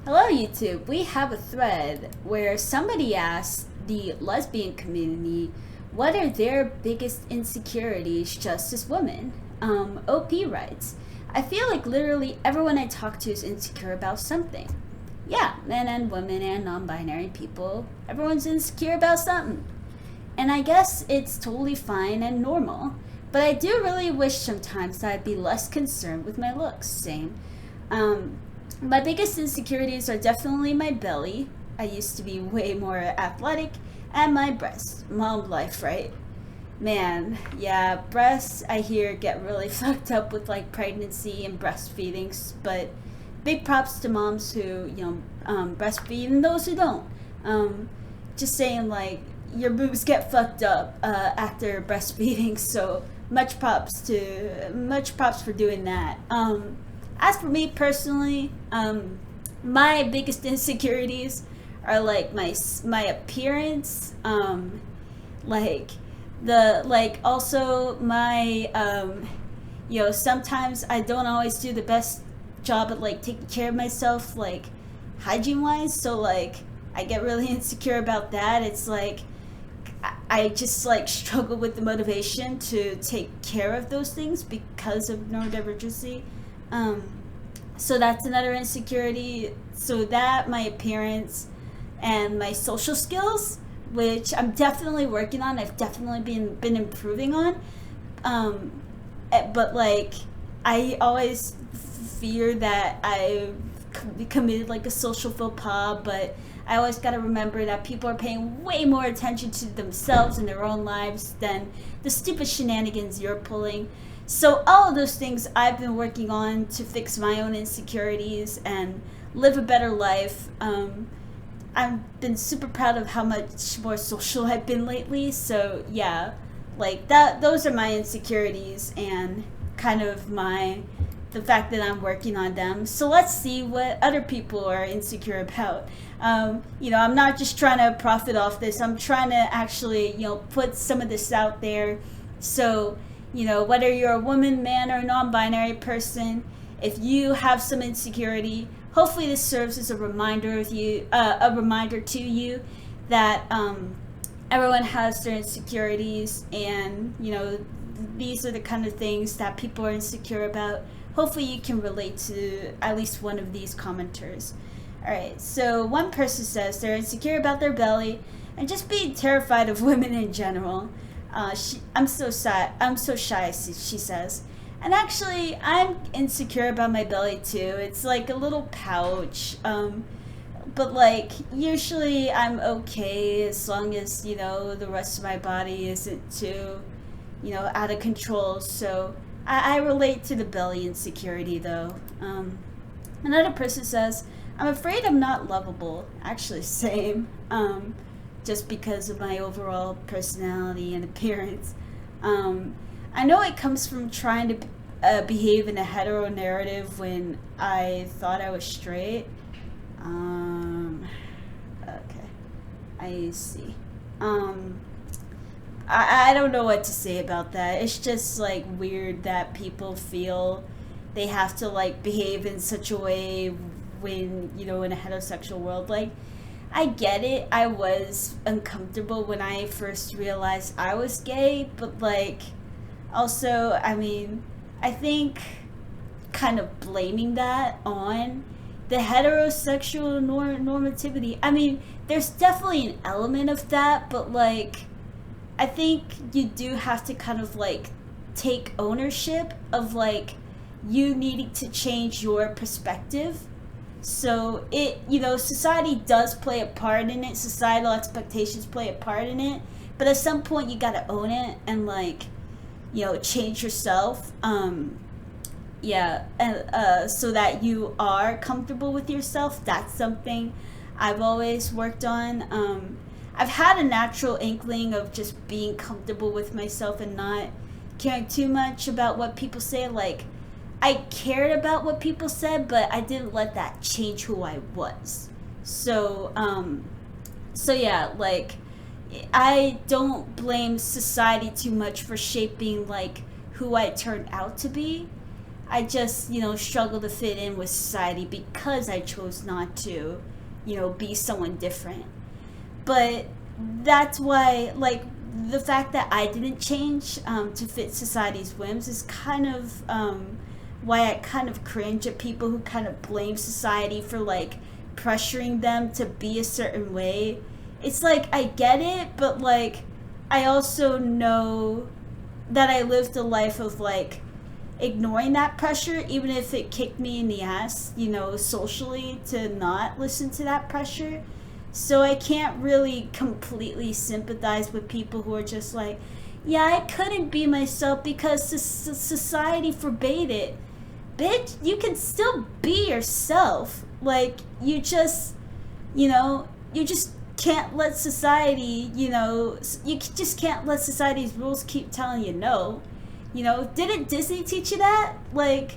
Hello, YouTube. We have a thread where somebody asked the lesbian community what are their biggest insecurities just as women. OP writes, I feel like literally everyone I talk to is insecure about something. Yeah, men and women and non-binary people, everyone's insecure about something. And I guess it's totally fine and normal, but I do really wish sometimes that I'd be less concerned with my looks. Same. My biggest insecurities are definitely my belly. I used to be way more athletic, and my breasts. Mom life, right? Man, yeah, breasts I hear get really fucked up with like pregnancy and breastfeeding, but big props to moms who, breastfeed and those who don't. Just saying, like, your boobs get fucked up after breastfeeding, so much props for doing that. As for me personally, my biggest insecurities are like my appearance, also my sometimes I don't always do the best job at like taking care of myself, like hygiene wise, so like I get really insecure about that. It's like I just like struggle with the motivation to take care of those things because of neurodivergency. So that's another insecurity. So that, my appearance, and my social skills, which I'm definitely working on. I've definitely been improving on. But like, I always fear that I committed like a social faux pas, but I always got to remember that people are paying way more attention to themselves and their own lives than the stupid shenanigans you're pulling. So all of those things I've been working on to fix my own insecurities and live a better life. I've been super proud of how much more social I've been lately. So yeah, like that. Those are my insecurities and kind of the fact that I'm working on them. So let's see what other people are insecure about. I'm not just trying to profit off this. I'm trying to actually, put some of this out there. So, whether you're a woman, man, or non-binary person, if you have some insecurity, hopefully this serves as a reminder to you that everyone has their insecurities, and these are the kind of things that people are insecure about. Hopefully you can relate to at least one of these commenters. Alright, so one person says they're insecure about their belly and just being terrified of women in general. I'm so shy, she says. And actually, I'm insecure about my belly too. It's like a little pouch. But like, usually I'm okay as long as, the rest of my body isn't too, out of control. So I relate to the belly insecurity though. Another person says, I'm afraid I'm not lovable. Actually, same. Just because of my overall personality and appearance. I know it comes from trying to behave in a hetero narrative when I thought I was straight. Okay. I see. I don't know what to say about that. It's just like weird that people feel they have to like behave in such a way when, in a heterosexual world. Like, I get it. I was uncomfortable when I first realized I was gay, but like, also, I think kind of blaming that on the heterosexual normativity. There's definitely an element of that, but like, I think you do have to kind of like take ownership of like you needing to change your perspective. So society does play a part in it. Societal expectations play a part in it. But at some point you gotta own it and like, change yourself. So that you are comfortable with yourself. That's something I've always worked on. I've had a natural inkling of just being comfortable with myself and not caring too much about what people say. Like, I cared about what people said, but I didn't let that change who I was. So yeah, like, I don't blame society too much for shaping, like, who I turned out to be. I just, struggle to fit in with society because I chose not to, be someone different. But that's why, like, the fact that I didn't change to fit society's whims is kind of why I kind of cringe at people who kind of blame society for, like, pressuring them to be a certain way. It's like, I get it, but, like, I also know that I lived a life of, like, ignoring that pressure, even if it kicked me in the ass, socially, to not listen to that pressure. So I can't really completely sympathize with people who are just like, yeah, I couldn't be myself because society forbade it. Bitch, you can still be yourself. Like, you just can't let society, you just can't let society's rules keep telling you no. Didn't Disney teach you that? Like,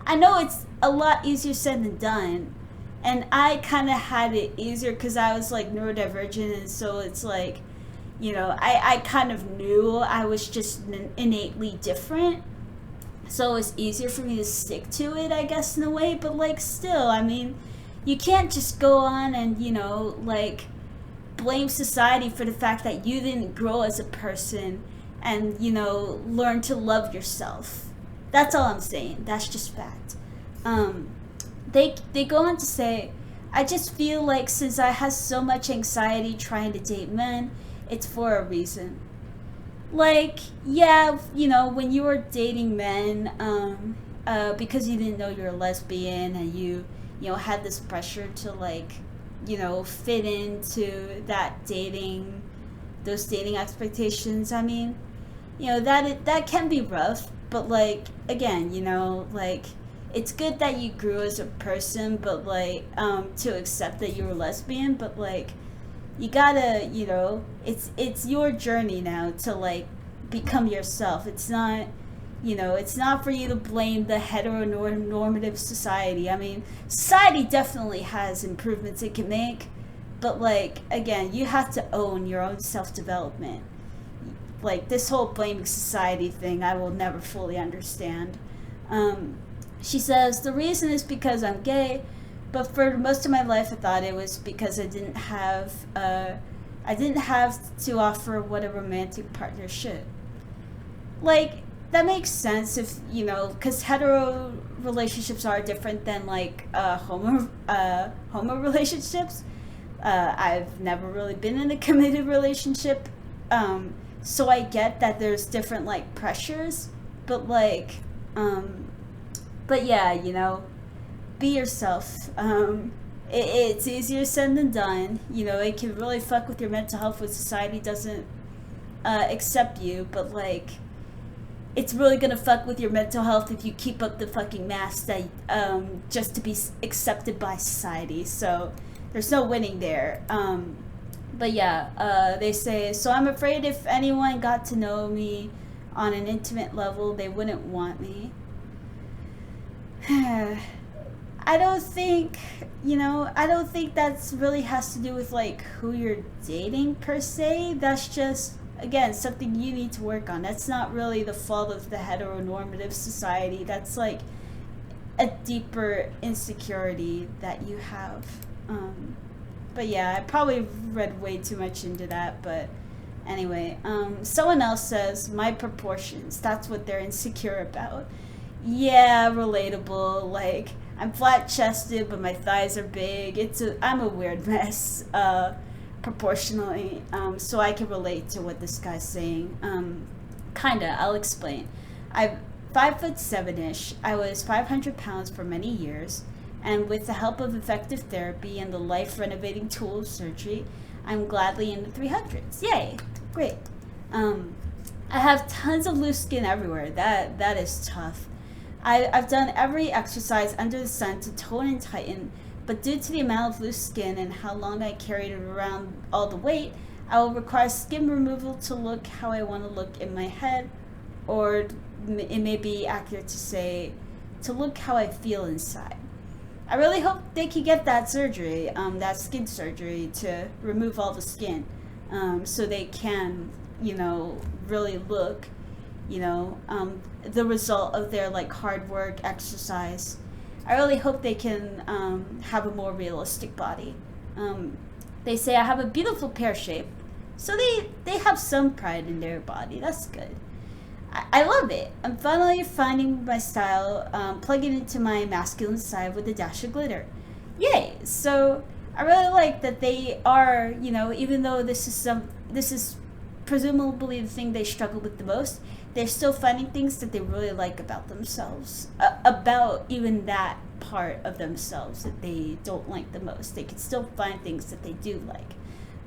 I know it's a lot easier said than done. And I kind of had it easier because I was, like, neurodivergent. And so it's like, I kind of knew I was just innately different. So it was easier for me to stick to it, I guess, in a way. But, like, still, I mean, you can't just go on and, like, blame society for the fact that you didn't grow as a person and, learn to love yourself. That's all I'm saying. That's just fact. They go on to say, I just feel like since I have so much anxiety trying to date men, it's for a reason. Like, yeah, when you were dating men, because you didn't know you were a lesbian and you had this pressure to, like, fit into those dating expectations. I mean, that can be rough, but, like, again, like, it's good that you grew as a person, but, like, to accept that you were lesbian, but, like, you gotta, it's your journey now to, like, become yourself. It's not, it's not for you to blame the heteronormative society. I mean, society definitely has improvements it can make, but, like, again, you have to own your own self-development. Like, this whole blaming society thing, I will never fully understand. She says, the reason is because I'm gay, but for most of my life I thought it was because I didn't have to offer what a romantic partner should. Like, that makes sense if, because hetero relationships are different than, like, homo relationships. I've never really been in a committed relationship, so I get that there's different, like, pressures, but, like, but yeah, be yourself. It's easier said than done. It can really fuck with your mental health when society doesn't accept you, but, like, it's really gonna fuck with your mental health if you keep up the fucking mask that just to be accepted by society. So there's no winning there. But yeah, they say, so I'm afraid if anyone got to know me on an intimate level, they wouldn't want me. I don't think that's really has to do with, like, who you're dating per se. That's just, again, something you need to work on. That's not really the fault of the heteronormative society. That's, like, a deeper insecurity that you have. But yeah, I probably read way too much into that, but anyway, someone else says, my proportions, that's what they're insecure about. Yeah, relatable. Like, I'm flat-chested, but my thighs are big. I'm a weird mess, proportionally. So I can relate to what this guy's saying. Kinda. I'll explain. I'm 5'7" I was 500 pounds for many years, and with the help of effective therapy and the life-renovating tool of surgery, I'm gladly in the 300s. Yay! Great. I have tons of loose skin everywhere. That is tough. I've done every exercise under the sun to tone and tighten, but due to the amount of loose skin and how long I carried around all the weight, I will require skin removal to look how I want to look in my head, or it may be accurate to say, to look how I feel inside. I really hope they can get that surgery, that skin surgery, to remove all the skin, so they can, really look the result of their like hard work, exercise. I really hope they can have a more realistic body. They say I have a beautiful pear shape, so they have some pride in their body. That's good. I love it. I'm finally finding my style, plugging into my masculine side with a dash of glitter. Yay! So I really like that they are, even though this is presumably the thing they struggle with the most, they're still finding things that they really like about themselves, about even that part of themselves that they don't like the most. They can still find things that they do like.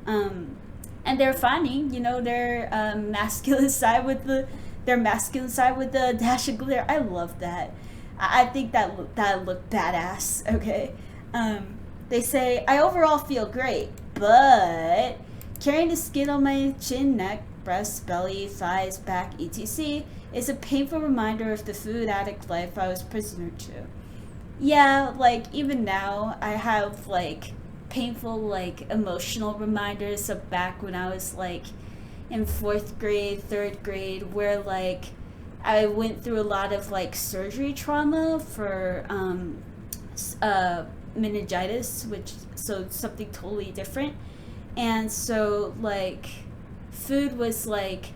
And they're finding, their masculine side with the dash of glitter. I love that. I think that looked badass. Okay. They say I overall feel great, but carrying the skin on my chin, neck, breast, belly, thighs, back, etc. is a painful reminder of the food addict life I was prisoner to. Yeah, like even now I have like painful like emotional reminders of back when I was like in 4th grade, 3rd grade, where like I went through a lot of like surgery trauma for meningitis, so something totally different. And so like food was like,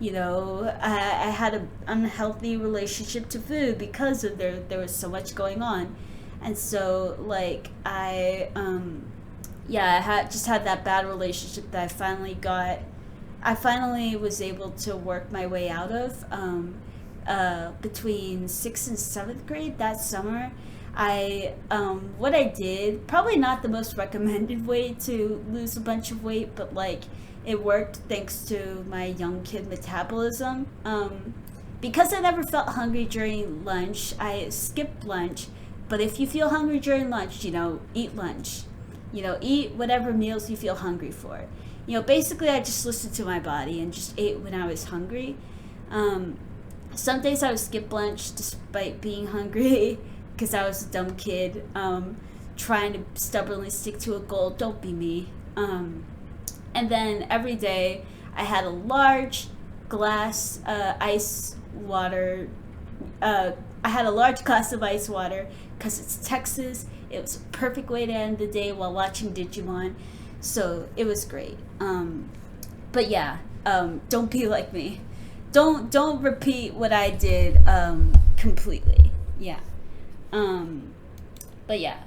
I had an unhealthy relationship to food because of there was so much going on. And so like I had that bad relationship that I finally was able to work my way out of between 6th and 7th grade that summer. What I did, probably not the most recommended way to lose a bunch of weight, but like it worked thanks to my young kid metabolism. Because I never felt hungry during lunch, I skipped lunch. But if you feel hungry during lunch, eat lunch. Eat whatever meals you feel hungry for. Basically I just listened to my body and just ate when I was hungry. Some days I would skip lunch despite being hungry because I was a dumb kid trying to stubbornly stick to a goal. Don't be me. And then every day I had a large glass ice water. I had a large glass of ice water because it's Texas. It was a perfect way to end the day while watching Digimon. So it was great. But yeah, don't be like me. Don't repeat what I did completely. Yeah. But yeah.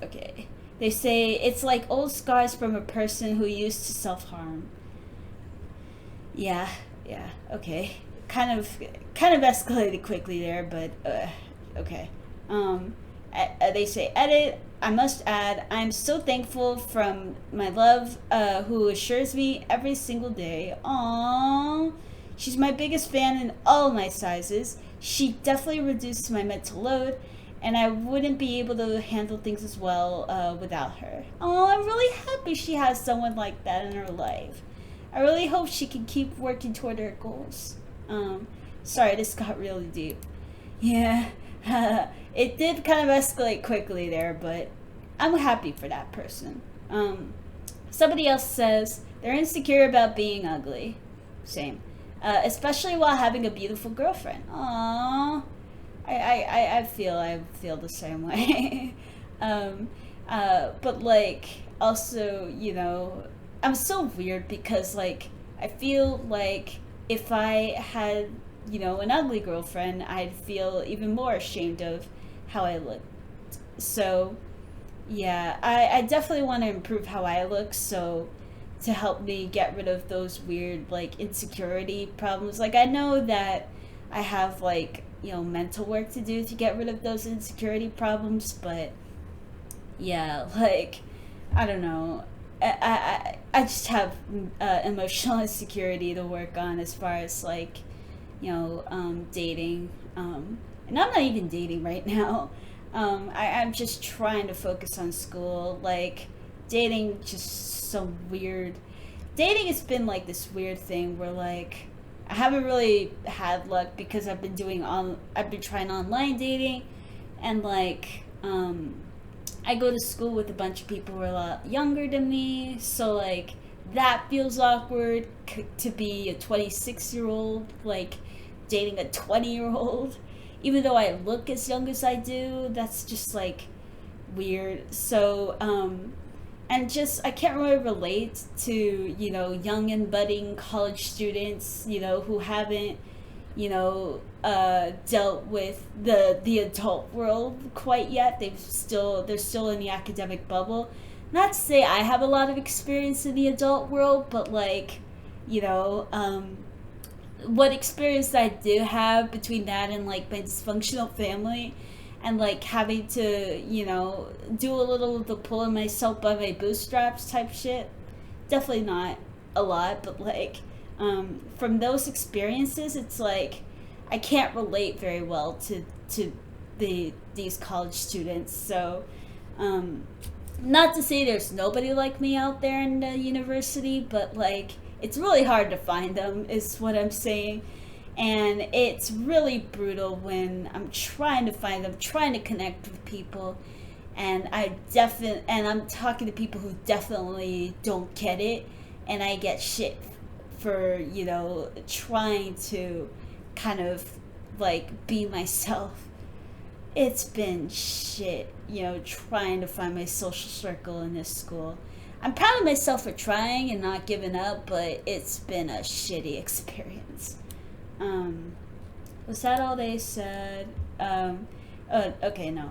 Okay. They say it's like old scars from a person who used to self-harm. Yeah. Okay. Kind of escalated quickly there, but okay. They say, edit, I must add, I'm so thankful from my love, who assures me every single day. Aww. She's my biggest fan in all my sizes. She definitely reduced my mental load, and I wouldn't be able to handle things as well without her. Oh, I'm really happy she has someone like that in her life. I really hope she can keep working toward her goals. Sorry, this got really deep. Yeah, it did kind of escalate quickly there, but I'm happy for that person. Somebody else says they're insecure about being ugly. Same. Especially while having a beautiful girlfriend. Aww. I feel the same way. But like, also, I'm so weird because like, I feel like if I had, an ugly girlfriend, I'd feel even more ashamed of how I look. So, yeah, I definitely want to improve how I look, so to help me get rid of those weird, like, insecurity problems. Like, I know that I have, like, mental work to do to get rid of those insecurity problems, but, yeah, like, I don't know. I just have emotional insecurity to work on as far as, like, dating. And I'm not even dating right now. I'm just trying to focus on school. Like, dating just so weird. Dating has been like this weird thing where like I haven't really had luck because I've been trying online dating, and like I go to school with a bunch of people who are a lot younger than me, so like that feels awkward to be a 26-year-old like dating a 20-year-old, even though I look as young as I do. That's just like weird. So and just I can't really relate to, young and budding college students, who haven't, dealt with the adult world quite yet. They're still in the academic bubble. Not to say I have a lot of experience in the adult world, but like, what experience I do have between that and like my dysfunctional family, and like having to, do a little of the pulling myself by my bootstraps type shit. Definitely not a lot, but like, from those experiences, it's like I can't relate very well to these college students. So, not to say there's nobody like me out there in the university, but like it's really hard to find them, is what I'm saying. And it's really brutal when I'm trying to find them, trying to connect with people, and I'm talking to people who definitely don't get it, and I get shit for, trying to kind of like be myself. It's been shit, trying to find my social circle in this school. I'm proud of myself for trying and not giving up, but it's been a shitty experience. Was that all they said? Okay, no.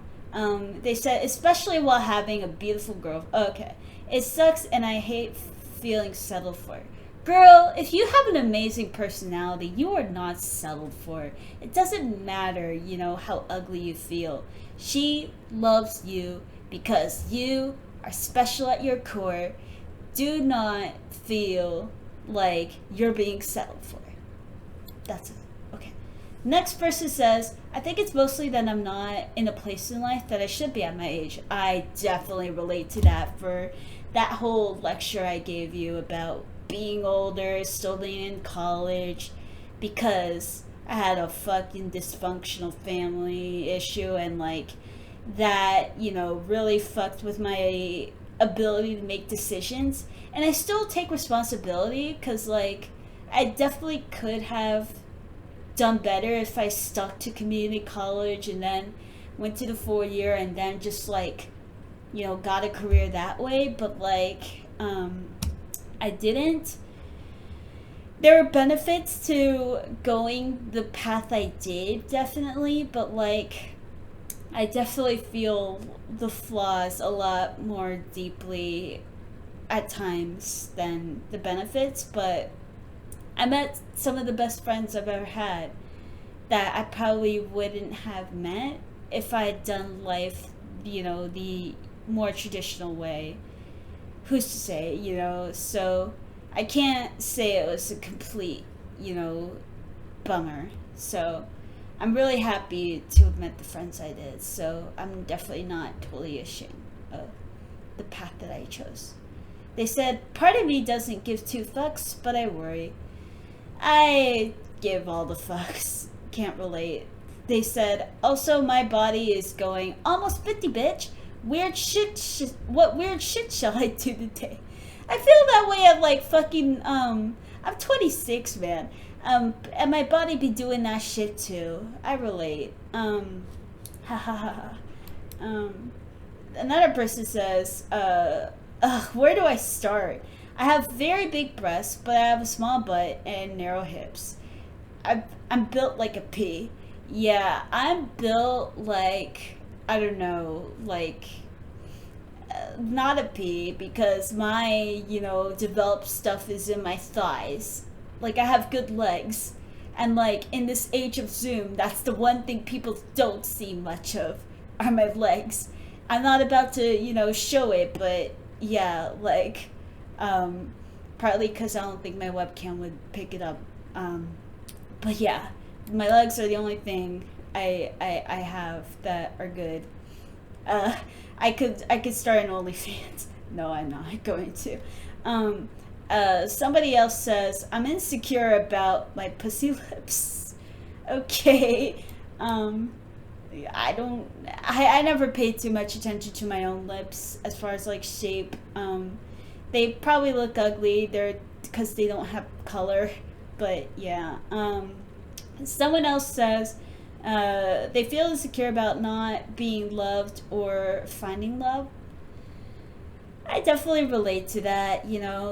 They said, especially while having a beautiful girl. Okay. It sucks and I hate feeling settled for. Girl, if you have an amazing personality, you are not settled for. It doesn't matter, how ugly you feel. She loves you because you are special at your core. Do not feel like you're being settled for. That's it. Okay. Next person says, I think it's mostly that I'm not in a place in life that I should be at my age. I definitely relate to that for that whole lecture I gave you about being older, still being in college, because I had a fucking dysfunctional family issue, and like that, really fucked with my ability to make decisions. And I still take responsibility because like I definitely could have done better if I stuck to community college and then went to the 4 year and then just like, got a career that way. But like, I didn't. There are benefits to going the path I did, definitely, but like, I definitely feel the flaws a lot more deeply at times than the benefits. But I met some of the best friends I've ever had that I probably wouldn't have met if I had done life, the more traditional way. Who's to say, so I can't say it was a complete, bummer. So I'm really happy to have met the friends I did. So I'm definitely not totally ashamed of the path that I chose. They said, part of me doesn't give two fucks, but I worry. I give all the fucks. Can't relate. They said, also my body is going almost 50, bitch. What weird shit shall I do today? I feel that way at like fucking, I'm 26, man. And my body be doing that shit too. I relate. Ha ha ha ha. Another person says, where do I start? I have very big breasts, but I have a small butt and narrow hips. I'm built like a pea. Yeah, I'm built like, I don't know, like, not a pea, because my, developed stuff is in my thighs. Like, I have good legs. And, like, in this age of Zoom, that's the one thing people don't see much of, are my legs. I'm not about to, show it, but, yeah, like, partly because I don't think my webcam would pick it up. But, yeah, my legs are the only thing I have that are good. I could start an OnlyFans. No, I'm not going to. Somebody else says, I'm insecure about my pussy lips. Okay. I never paid too much attention to my own lips as far as like shape. They probably look ugly. They're because they don't have color. But yeah. Someone else says they feel insecure about not being loved or finding love. I definitely relate to that,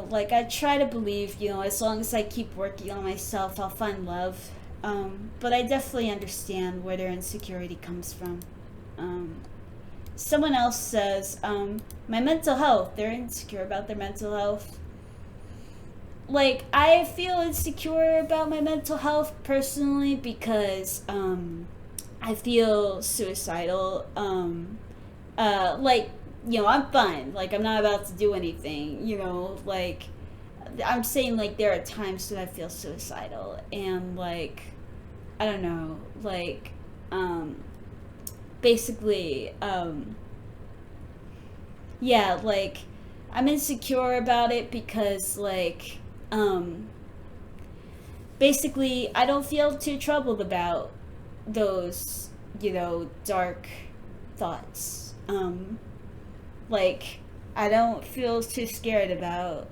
like I try to believe, as long as I keep working on myself, I'll find love. But I definitely understand where their insecurity comes from. Someone else says, my mental health, they're insecure about their mental health. Like, I feel insecure about my mental health personally because I feel suicidal. Like, I'm fine. Like, I'm not about to do anything, like, I'm saying, like, there are times that I feel suicidal, and, like, I don't know, like, basically, yeah, like, I'm insecure about it because, like, basically, I don't feel too troubled about those, dark thoughts. Like, I don't feel too scared about,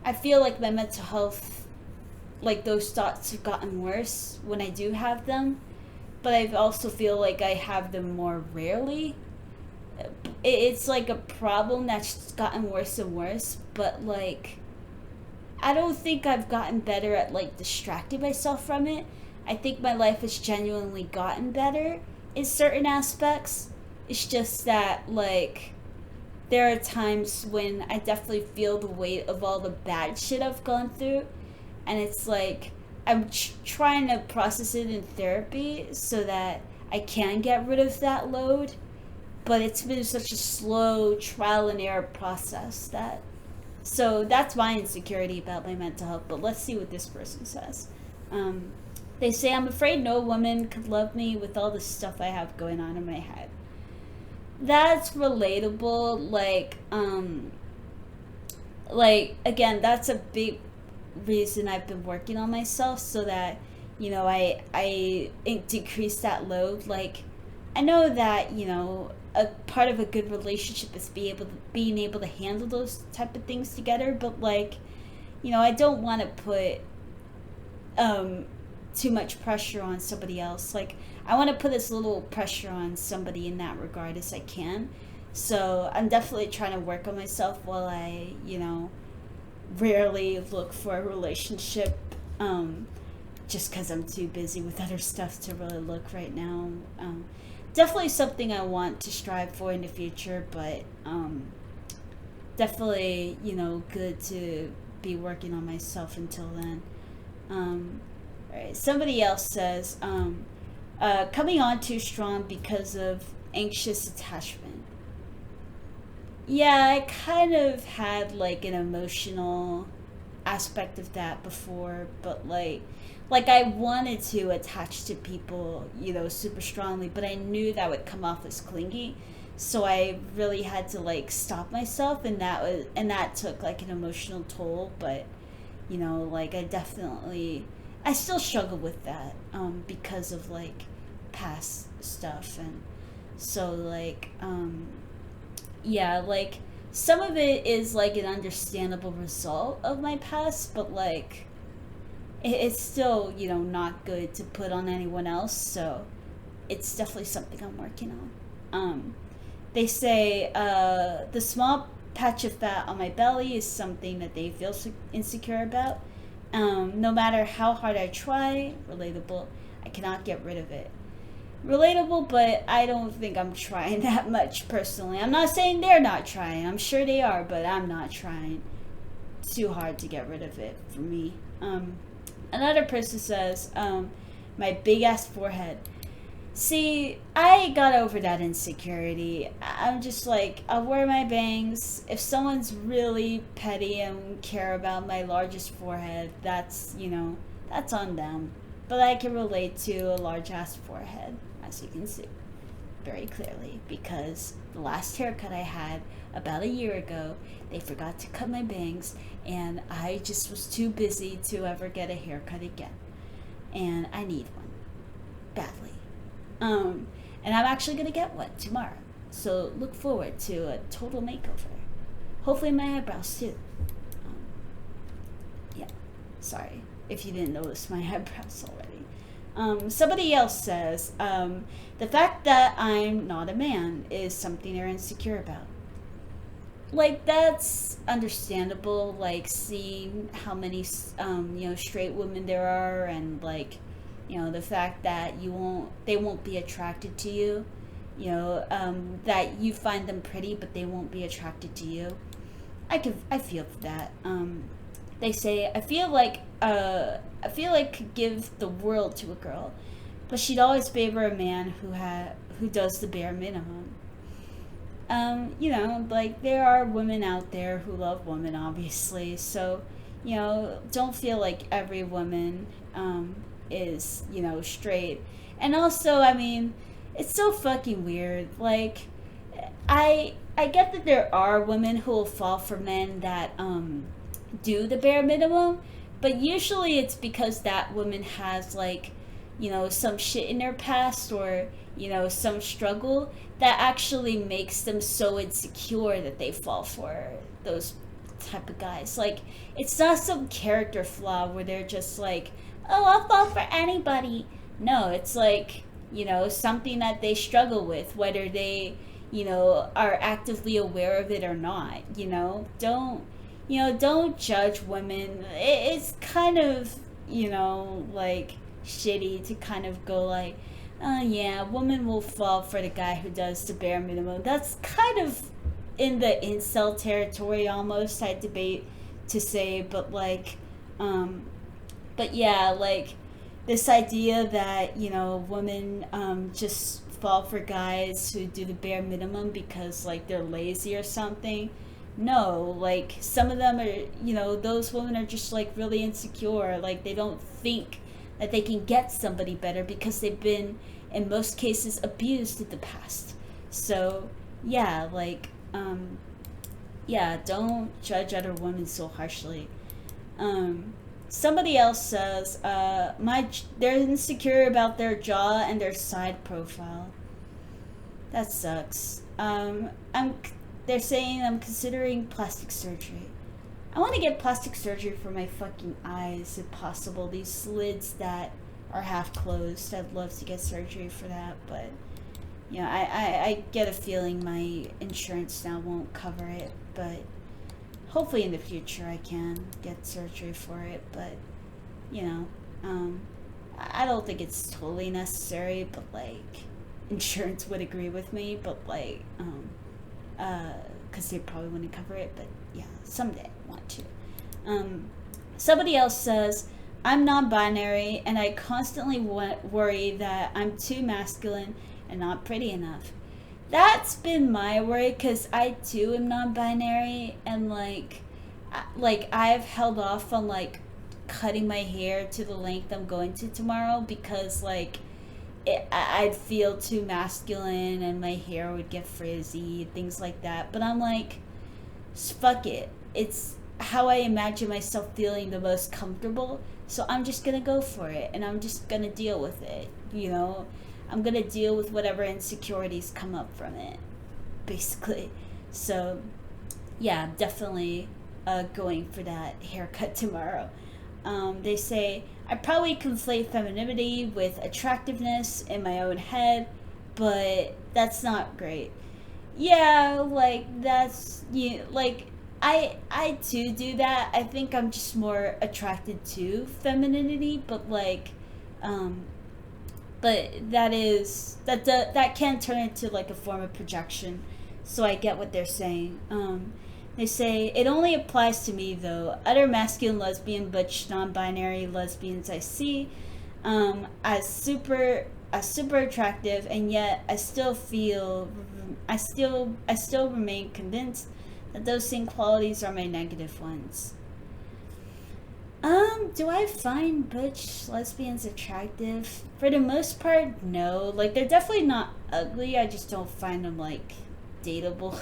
I feel like my mental health, like, those thoughts have gotten worse when I do have them, but I also feel like I have them more rarely. It's like a problem that's gotten worse and worse, but, like, I don't think I've gotten better at, like, distracting myself from it. I think my life has genuinely gotten better in certain aspects. It's just that, like, there are times when I definitely feel the weight of all the bad shit I've gone through. And it's like, I'm trying to process it in therapy so that I can get rid of that load. But it's been such a slow trial and error process that. So that's my insecurity about my mental health. But let's see what this person says. They say, I'm afraid no woman could love me with all the stuff I have going on in my head. That's relatable. Like, again, that's a big reason I've been working on myself so that, I decrease that load. Like, I know that, a part of a good relationship is being able to handle those type of things together, but, like, I don't want to put too much pressure on somebody else. Like, I want to put as little pressure on somebody in that regard as I can. So I'm definitely trying to work on myself while I, rarely look for a relationship, just because I'm too busy with other stuff to really look right now. Definitely something I want to strive for in the future, but definitely, good to be working on myself until then. Right. Somebody else says, coming on too strong because of anxious attachment. Yeah, I kind of had, like, an emotional aspect of that before, but, like I wanted to attach to people, super strongly, but I knew that would come off as clingy. So I really had to, like, stop myself, and that took, like, an emotional toll. But like, I still struggle with that, because of, like, past stuff. And so, like, yeah, like, some of it is, like, an understandable result of my past, but, like, it's still, not good to put on anyone else. So it's definitely something I'm working on. They say, the small patch of fat on my belly is something that they feel insecure about. No matter how hard I try, relatable, I cannot get rid of it. Relatable, but I don't think I'm trying that much personally. I'm not saying they're not trying. I'm sure they are, but I'm not trying too hard to get rid of it for me. Another person says, my big ass forehead. See, I got over that insecurity. I'm just like, I'll wear my bangs. If someone's really petty and care about my largest forehead, that's on them. But I can relate to a large ass forehead, as you can see very clearly, because the last haircut I had about a year ago, they forgot to cut my bangs, and I just was too busy to ever get a haircut again. And I need one badly. And I'm actually going to get one tomorrow. So look forward to a total makeover. Hopefully my eyebrows too. Yeah. Sorry if you didn't notice my eyebrows already. Somebody else says, the fact that I'm not a man is something they're insecure about. Like, that's understandable, like, seeing how many, straight women there are, and, like, the fact that they won't be attracted to you, that you find them pretty, but they won't be attracted to you. I feel that. They say, I feel like could give the world to a girl, but she'd always favor a man who does the bare minimum. Like, there are women out there who love women, obviously, so, don't feel like every woman, is, straight. And also, I mean, it's so fucking weird. Like, I get that there are women who will fall for men that, do the bare minimum, but usually it's because that woman has, like, some shit in their past, or, some struggle that actually makes them so insecure that they fall for those type of guys. Like, it's not some character flaw where they're just like, oh, I'll fall for anybody. No, it's like, something that they struggle with, whether they, are actively aware of it or not. Don't judge women. It's kind of, like, shitty to kind of go like, oh yeah, a woman will fall for the guy who does the bare minimum. That's kind of in the incel territory almost, I debate to say, but like, but yeah, like, this idea that, women, just fall for guys who do the bare minimum because, like, they're lazy or something. No, like, some of them are, those women are just, like, really insecure. Like, they don't think that they can get somebody better because they've been, in most cases, abused in the past. So, yeah, like, don't judge other women so harshly. Somebody else says, they're insecure about their jaw and their side profile. That sucks. They're saying I'm considering plastic surgery. I want to get plastic surgery for my fucking eyes, if possible. These slids that are half closed, I'd love to get surgery for that, but, I get a feeling my insurance now won't cover it, but hopefully in the future I can get surgery for it, but, I don't think it's totally necessary, but, like, insurance would agree with me, but, like, because they probably wouldn't cover it, but yeah, someday I want to. Somebody else says, I'm non-binary and I constantly worry that I'm too masculine and not pretty enough. That's been my worry, because I too am non-binary, and like I've held off on, like, cutting my hair to the length I'm going to tomorrow, because, like, I'd feel too masculine and my hair would get frizzy, things like that. But I'm like, fuck it. It's how I imagine myself feeling the most comfortable. So I'm just going to go for it, and I'm just going to deal with it. I'm going to deal with whatever insecurities come up from it, basically. So, yeah, definitely going for that haircut tomorrow. They say, I probably conflate femininity with attractiveness in my own head, but that's not great. Yeah, like, that's, like, I too do that. I think I'm just more attracted to femininity, but, like, but that can turn into, like, a form of projection, so I get what they're saying. They say, it only applies to me, though. Other masculine, lesbian, butch, non-binary lesbians I see as super attractive, and yet I still remain convinced that those same qualities are my negative ones. Do I find butch lesbians attractive? For the most part, no. Like, they're definitely not ugly. I just don't find them, like, dateable.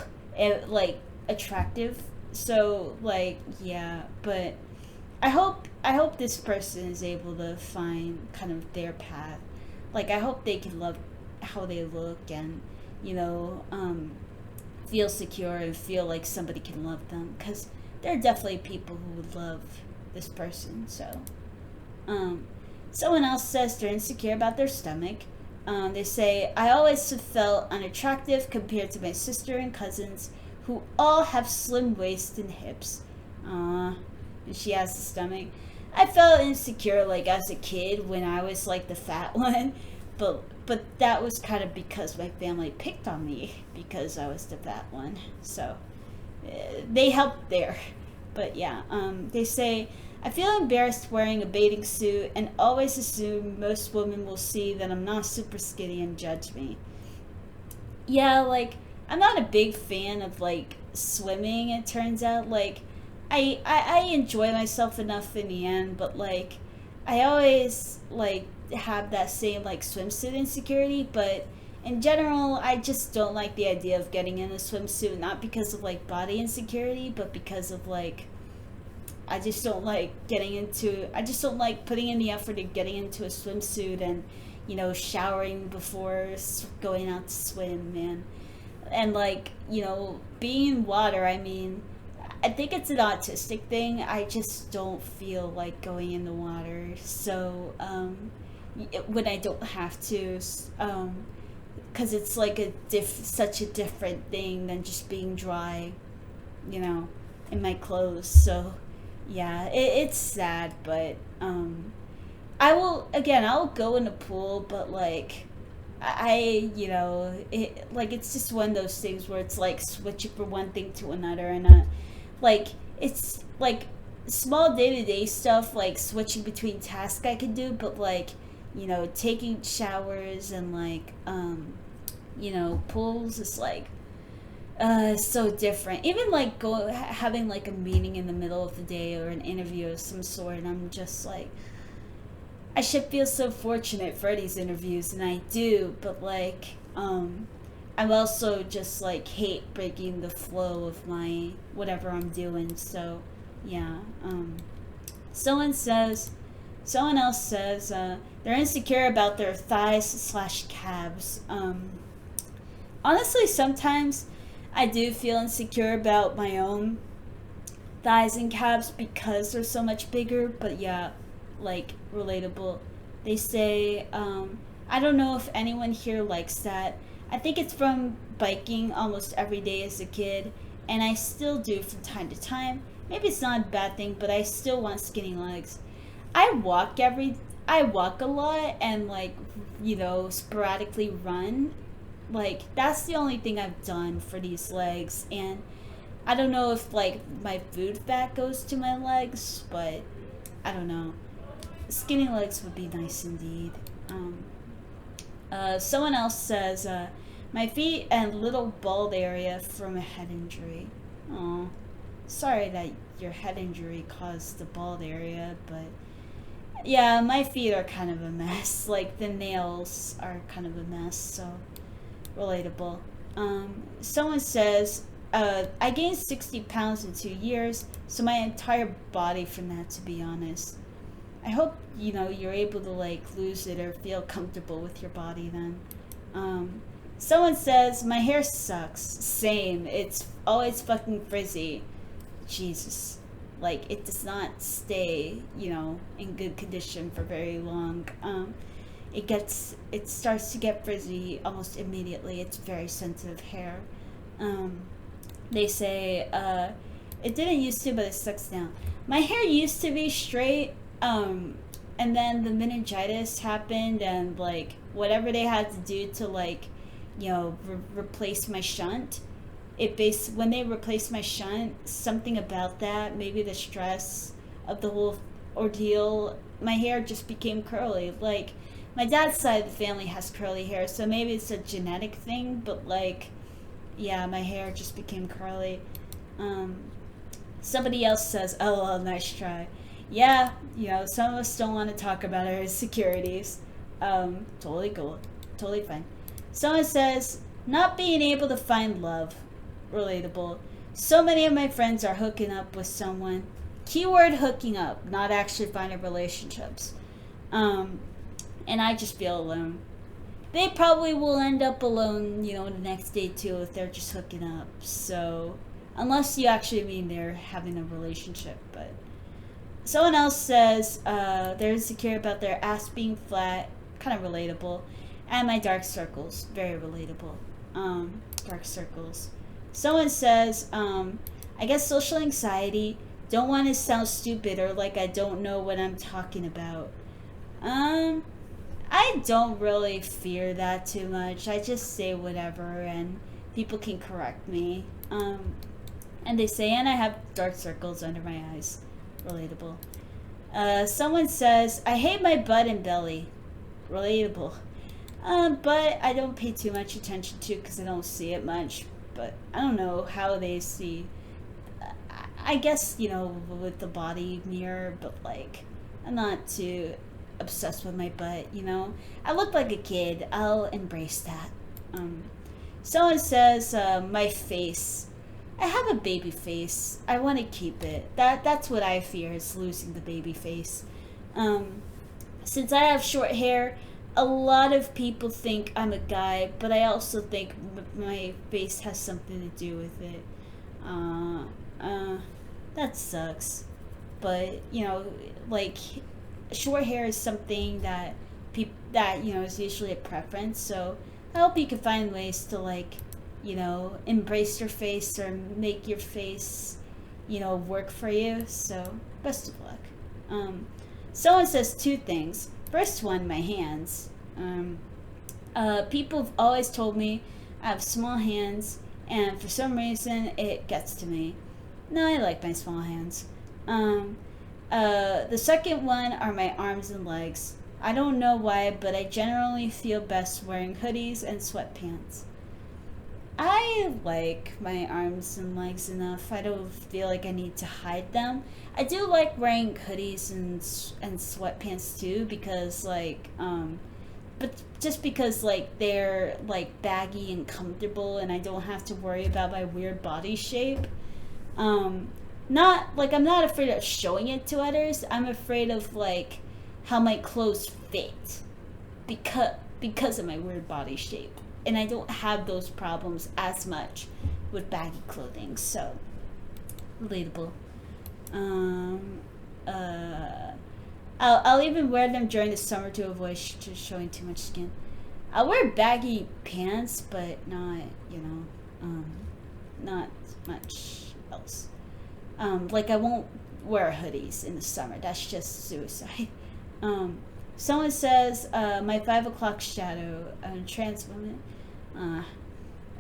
Like, attractive. So, like, yeah, but I hope this person is able to find kind of their path. Like, I hope they can love how they look, and feel secure and feel like somebody can love them, because there are definitely people who would love this person. So Someone else says they're insecure about their stomach. They say, I always felt unattractive compared to my sister and cousins who all have slim waists and hips. And she has the stomach. I felt insecure like as a kid when I was like the fat one, but that was kind of because my family picked on me because I was the fat one. So they helped there. But yeah, they say, I feel embarrassed wearing a bathing suit and always assume most women will see that I'm not super skinny and judge me. Yeah, like, I'm not a big fan of, like, swimming, it turns out. Like, I enjoy myself enough in the end, but, like, I always, like, have that same, like, swimsuit insecurity, but in general, I just don't like the idea of getting in a swimsuit, not because of, like, body insecurity, but because of, like, I just don't like putting in the effort of getting into a swimsuit and, showering before going out to swim, man. And, like, being in water, I mean, I think it's an autistic thing. I just don't feel like going in the water. So, when I don't have to, because it's like such a different thing than just being dry, in my clothes. So, yeah, it's sad, but I'll go in the pool, but like it's just one of those things where it's like switching from one thing to another, and like it's like small day-to-day stuff, like switching between tasks I can do, but like taking showers and like pools is like so different. Even like having like a meeting in the middle of the day or an interview of some sort, and I'm just like, I should feel so fortunate for these interviews, and I do, but like, I'm also just like hate breaking the flow of my whatever I'm doing. So, yeah. Someone else says they're insecure about their thighs/calves. Honestly, sometimes I do feel insecure about my own thighs and calves because they're so much bigger, but yeah, like, relatable. They say, I don't know if anyone here likes that. I think it's from biking almost every day as a kid, and I still do from time to time. Maybe it's not a bad thing, but I still want skinny legs. I walk a lot and like, sporadically run. Like, that's the only thing I've done for these legs, and I don't know if like my food fat goes to my legs, but I don't know. Skinny legs would be nice indeed. Someone else says, my feet and little bald area from a head injury. Oh, sorry that your head injury caused the bald area, but yeah, my feet are kind of a mess. Like, the nails are kind of a mess, so relatable. Someone says, I gained 60 pounds in 2 years, so my entire body from that, to be honest. I hope, you're able to, like, lose it or feel comfortable with your body then. Someone says, my hair sucks. Same. It's always fucking frizzy. Jesus. Like, it does not stay, in good condition for very long. It starts to get frizzy almost immediately. It's very sensitive hair. They say, it didn't used to, but it sucks now. My hair used to be straight, and then the meningitis happened, and like whatever they had to do to like, replace my shunt. When they replaced my shunt, something about that, maybe the stress of the whole ordeal, my hair just became curly. Like, my dad's side of the family has curly hair, so maybe it's a genetic thing, but like, yeah, my hair just became curly. Somebody else says, oh, well, nice try. Yeah, some of us don't want to talk about our insecurities. Totally cool. Totally fine. Someone says, not being able to find love. Relatable. So many of my friends are hooking up with someone. Keyword hooking up, not actually finding relationships. And I just feel alone. They probably will end up alone, the next day too, if they're just hooking up. So, unless you actually mean they're having a relationship, but Someone else says they're insecure about their ass being flat, kind of relatable, and my dark circles, very relatable. Dark circles. Someone says, I guess social anxiety. Don't want to sound stupid or like I don't know what I'm talking about. Um, I don't really fear that too much. I just say whatever and people can correct me. And they say, and I have dark circles under my eyes. Relatable. Someone says, I hate my butt and belly. Relatable. But I don't pay too much attention to because I don't see it much. But I don't know how they see. I guess, with the body mirror, but like, I'm not too obsessed with my butt. I look like a kid. I'll embrace that. Someone says, my face. I have a baby face. I want to keep it. That's what I fear, is losing the baby face. Since I have short hair, a lot of people think I'm a guy, but I also think my face has something to do with it. That sucks. But, like, short hair is something that is usually a preference. So I hope you can find ways to, like, embrace your face or make your face, work for you. So best of luck. Someone says two things. First one, my hands. People have always told me I have small hands, and for some reason it gets to me. No, I like my small hands. The second one are my arms and legs. I don't know why, but I generally feel best wearing hoodies and sweatpants. I like my arms and legs enough. I don't feel like I need to hide them. I do like wearing hoodies and sweatpants too, because but just because like they're like baggy and comfortable, and I don't have to worry about my weird body shape. Not like I'm not afraid of showing it to others. I'm afraid of like how my clothes fit because of my weird body shape. And I don't have those problems as much with baggy clothing, so relatable. I'll even wear them during the summer to avoid showing too much skin. I'll wear baggy pants, but not not much else. Like I won't wear hoodies in the summer. That's just suicide. Someone says, my 5 o'clock shadow, a trans woman.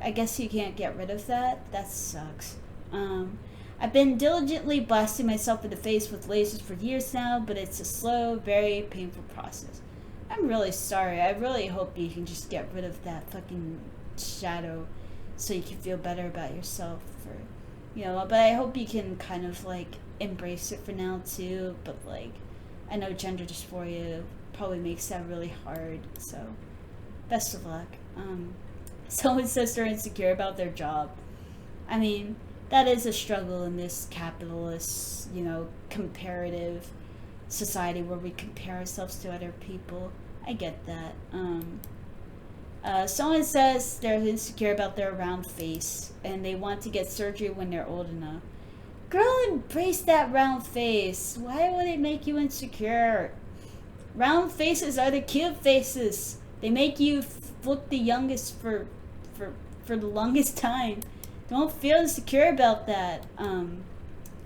I guess you can't get rid of that. That sucks. I've been diligently blasting myself in the face with lasers for years now, but it's a slow, very painful process. I'm really sorry. I really hope you can just get rid of that fucking shadow so you can feel better about yourself. But I hope you can kind of like embrace it for now too. But like, I know gender dysphoria probably makes that really hard, so best of luck. Someone says they're insecure about their job. I mean, that is a struggle in this capitalist, comparative society where we compare ourselves to other people. I get that. Someone says they're insecure about their round face and they want to get surgery when they're old enough. Girl, embrace that round face. Why would it make you insecure? Round faces are the cute faces. They make you look the youngest for the longest time. Don't feel insecure about that.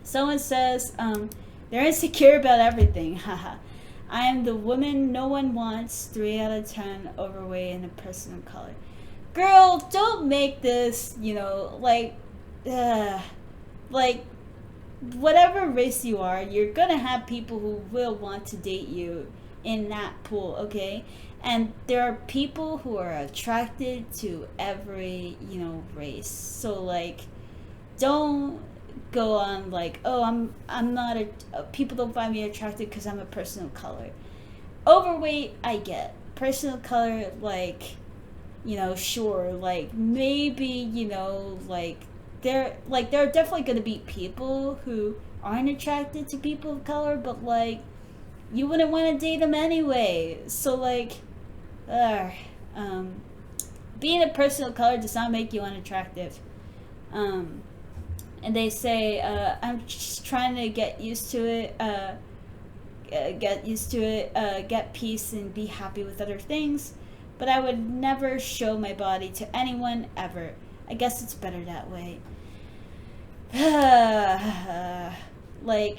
Someone says they're insecure about everything. Haha. I am the woman no one wants. 3 out of 10 overweight and a person of color. Girl, don't make this, like whatever race you are, you're gonna have people who will want to date you in that pool, okay? And there are people who are attracted to every, race. So like, don't go on like, oh, I'm not people don't find me attractive because I'm a person of color. Overweight, I get. Person of color, like, sure, like maybe, there are definitely going to be people who aren't attracted to people of color, but like you wouldn't want to date them anyway. So like, being a person of color does not make you unattractive. And they say, I'm just trying to get used to it, get peace and be happy with other things, but I would never show my body to anyone ever. I guess it's better that way. Like,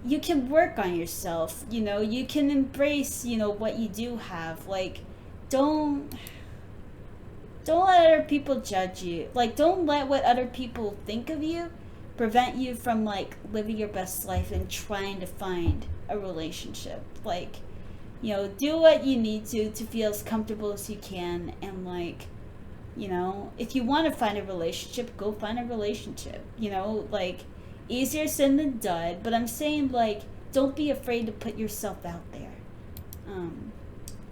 you can work on yourself, you can embrace, what you do have. Like, don't let other people judge you. Like, don't let what other people think of you prevent you from, like, living your best life and trying to find a relationship. Like, do what you need to feel as comfortable as you can. And, like, if you want to find a relationship, go find a relationship. Like, easier said than done, but I'm saying, like, don't be afraid to put yourself out there.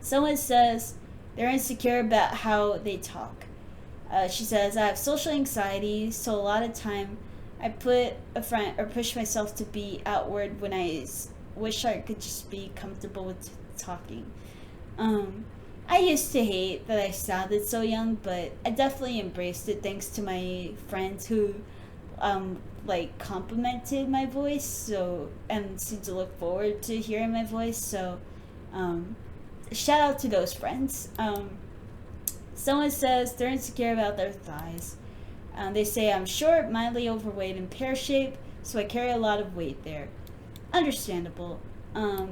Someone says they're insecure about how they talk. She says, I have social anxiety, so a lot of time I put a front or push myself to be outward when I wish I could just be comfortable with talking. I used to hate that I sounded so young, but I definitely embraced it thanks to my friends who like complimented my voice, and seemed to look forward to hearing my voice. So shout out to those friends. Someone says they're insecure about their thighs. They say, I'm short, mildly overweight, and pear-shaped, so I carry a lot of weight there. Understandable.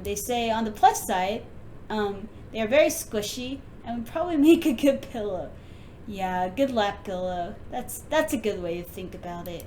They say, on the plus side, they are very squishy and would probably make a good pillow. Yeah, a good lap pillow. That's a good way to think about it.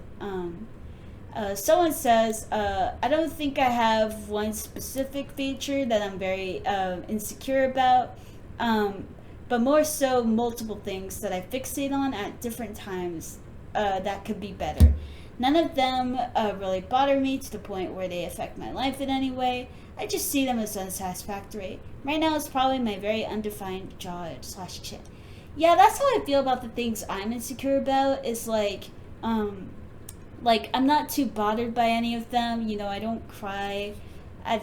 Someone says, I don't think I have one specific feature that I'm very insecure about, but more so multiple things that I fixate on at different times that could be better. None of them really bother me to the point where they affect my life in any way. I just see them as unsatisfactory. Right now it's probably my very undefined jaw/chin. Yeah, that's how I feel about the things I'm insecure about. Is like I'm not too bothered by any of them. I don't cry. I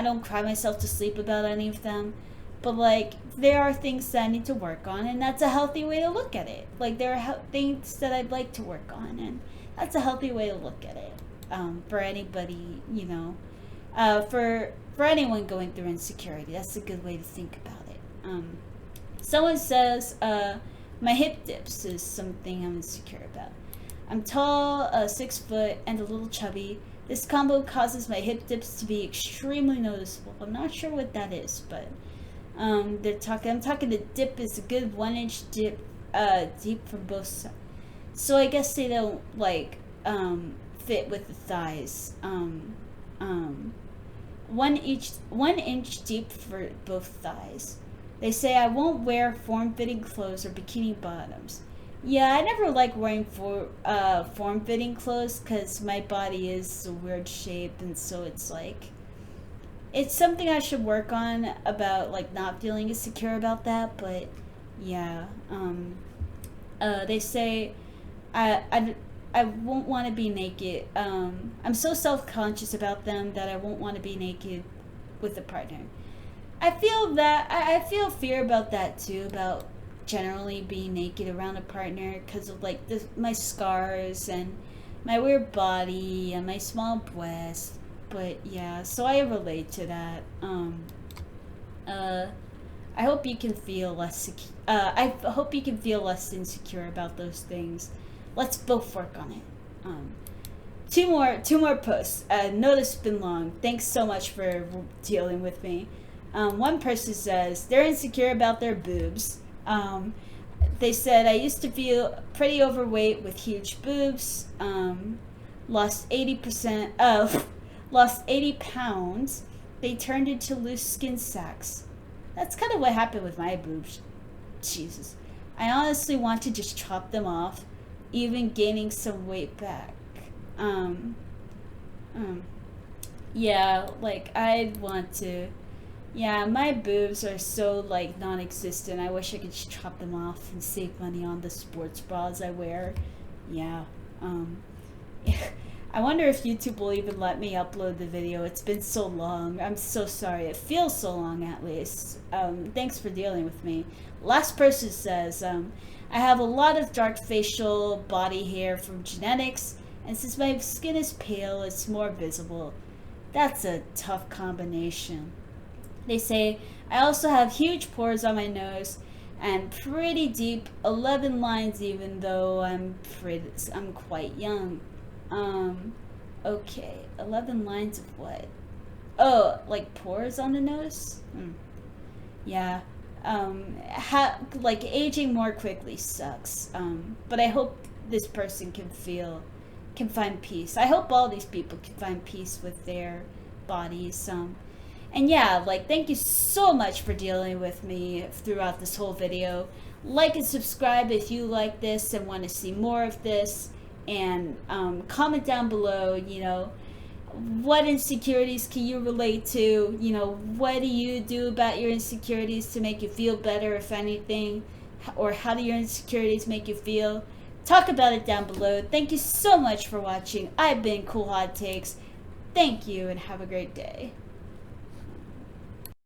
don't cry myself to sleep about any of them. But, like, there are things that I need to work on, and that's a healthy way to look at it. Like, there are things that I'd like to work on, and that's a healthy way to look at it. For anybody, for anyone going through insecurity, that's a good way to think about it. Someone says, my hip dips is something I'm insecure about. I'm tall, 6 foot, and a little chubby. This combo causes my hip dips to be extremely noticeable. I'm not sure what that is, but I'm talking the dip is a good 1-inch dip, deep from both sides. So I guess they don't, like, fit with the thighs. 1 inch deep for both thighs. They say I won't wear form-fitting clothes or bikini bottoms. Yeah, I never like wearing form-fitting clothes because my body is a weird shape, and so it's like, it's something I should work on about, like, not feeling insecure about that. But yeah, they say I won't want to be naked. I'm so self-conscious about them that I won't want to be naked with a partner. I feel fear about that too, about generally being naked around a partner because of, like, my scars and my weird body and my small breast. But yeah, so I relate to that. I hope you can feel less I hope you can feel less insecure about those things. Let's both work on it. Two more posts. Notice it's been long. Thanks so much for dealing with me. One person says they're insecure about their boobs. They said, I used to feel pretty overweight with huge boobs. Lost 80 pounds. They turned into loose skin sacks. That's kind of what happened with my boobs. Jesus. I honestly want to just chop them off, even gaining some weight back. Yeah, like, I'd want to. Yeah, my boobs are so, like, non-existent. I wish I could just chop them off and save money on the sports bras I wear. Yeah. I wonder if YouTube will even let me upload the video. It's been so long. I'm so sorry. It feels so long, at least. Thanks for dealing with me. Last person says, I have a lot of dark facial body hair from genetics. And since my skin is pale, it's more visible. That's a tough combination. They say I also have huge pores on my nose and pretty deep 11 lines even though I'm quite young. Okay, 11 lines of what? Oh, like pores on the nose? Yeah. Like aging more quickly sucks. But I hope this person can find peace. I hope all these people can find peace with their bodies. And yeah, like, thank you so much for dealing with me throughout this whole video. Like and subscribe if you like this and want to see more of this. And comment down below, what insecurities can you relate to? What do you do about your insecurities to make you feel better, if anything? Or how do your insecurities make you feel? Talk about it down below. Thank you so much for watching. I've been CoolHotTakes. Thank you and have a great day.